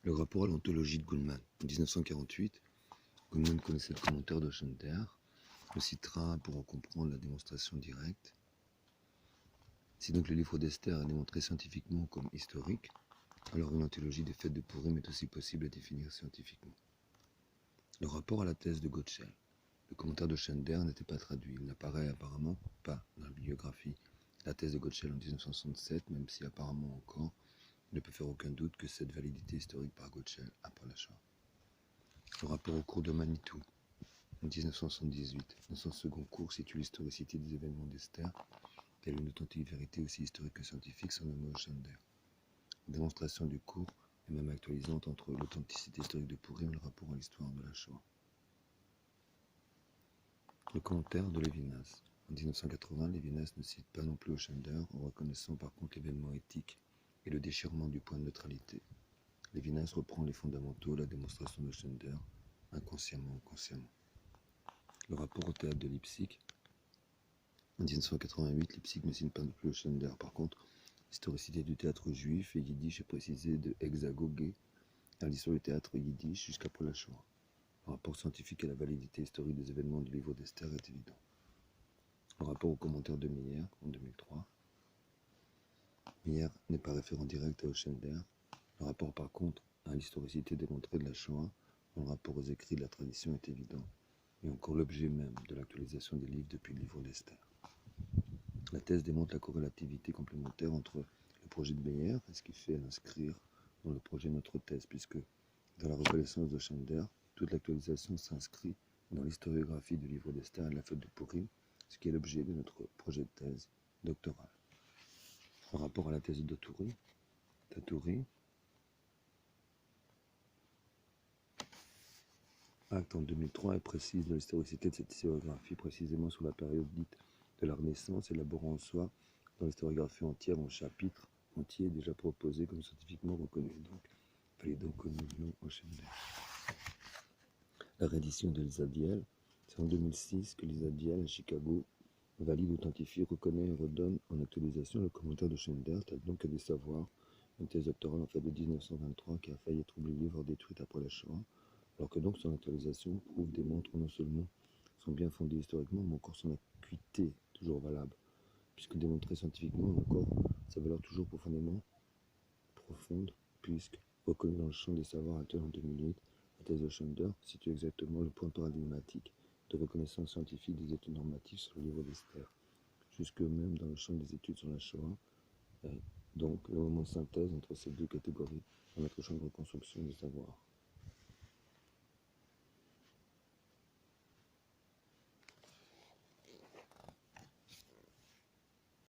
Le rapport à l'ontologie de Goldman. En 1948, Goldman connaissait le commentaire de Schender, le citera pour en comprendre la démonstration directe. Si donc le livre d'Esther est démontré scientifiquement comme historique, alors une ontologie des fêtes de Purim est aussi possible à définir scientifiquement. Le rapport à la thèse de Gottschall. Le commentaire de Schender n'était pas traduit. Il n'apparaît apparemment pas dans la bibliographie. La thèse de Gottschall en 1967, même si apparemment encore, il ne peut faire aucun doute que cette validité historique par Gottschall après la Shoah. Le rapport au cours de Manitou, en 1978, dans son second cours, situe l'historicité des événements d'Esther, telle une authentique vérité aussi historique que scientifique, sans nommer Schender. La démonstration du cours est même actualisante entre l'authenticité historique de Purim et le rapport à l'histoire de la Shoah. Le commentaire de Lévinas. En 1980, Lévinas ne cite pas non plus Schender, en reconnaissant par contre l'événement éthique et le déchirement du point de neutralité. Lévinas reprend les fondamentaux, la démonstration de Schender, inconsciemment ou consciemment. Le rapport au théâtre de Leipzig. En 1988, Leipzig ne signe pas non plus Schender. Par contre, l'historicité du théâtre juif et yiddish est précisée de hexagogé à l'histoire du théâtre yiddish jusqu'après la Shoah. Le rapport scientifique et la validité historique des événements du livre d'Esther est évident. Le rapport au commentaire de Meyer en 2003. Meyer n'est pas référent direct à Schender. Le rapport par contre à l'historicité démontrée de la Shoah, dans le rapport aux écrits de la tradition est évident, et encore l'objet même de l'actualisation des livres depuis le livre d'Esther. La thèse démontre la corrélativité complémentaire entre le projet de Meyer et ce qui fait l'inscrire dans le projet de notre thèse, puisque dans la reconnaissance de Schender, toute l'actualisation s'inscrit dans l'historiographie du livre d'Esther et de la fête de Purim, ce qui est l'objet de notre projet de thèse doctorale. En rapport à la thèse de Tatouri, acte en 2003 et précise l'historicité de cette historiographie précisément sur la période dite de la Renaissance, élaborant en soi dans l'historiographie entière en chapitre entier déjà proposé comme scientifiquement reconnu. Donc, il fallait donc que nous venions au Schender. La réédition de Lisa Biel, c'est en 2006 que Lisa Biel à Chicago valide, authentifie, reconnaît et redonne en actualisation le commentaire de Schender, tel donc à des savoirs, une thèse doctorale en fait de 1923 qui a failli être oubliée, voire détruite après la Shoah, alors que donc son actualisation prouve, démontre non seulement son bien fondé historiquement, mais encore son acuité toujours valable, puisque démontré scientifiquement, encore sa valeur toujours profondément profonde, puisque reconnue dans le champ des savoirs actuels en 2008, la thèse de Schender situe exactement le point paradigmatique de reconnaissance scientifique des études normatives sur le livre d'Esther, jusque même dans le champ des études sur la Shoah, donc le moment de synthèse entre ces deux catégories dans notre champ de reconstruction des savoirs.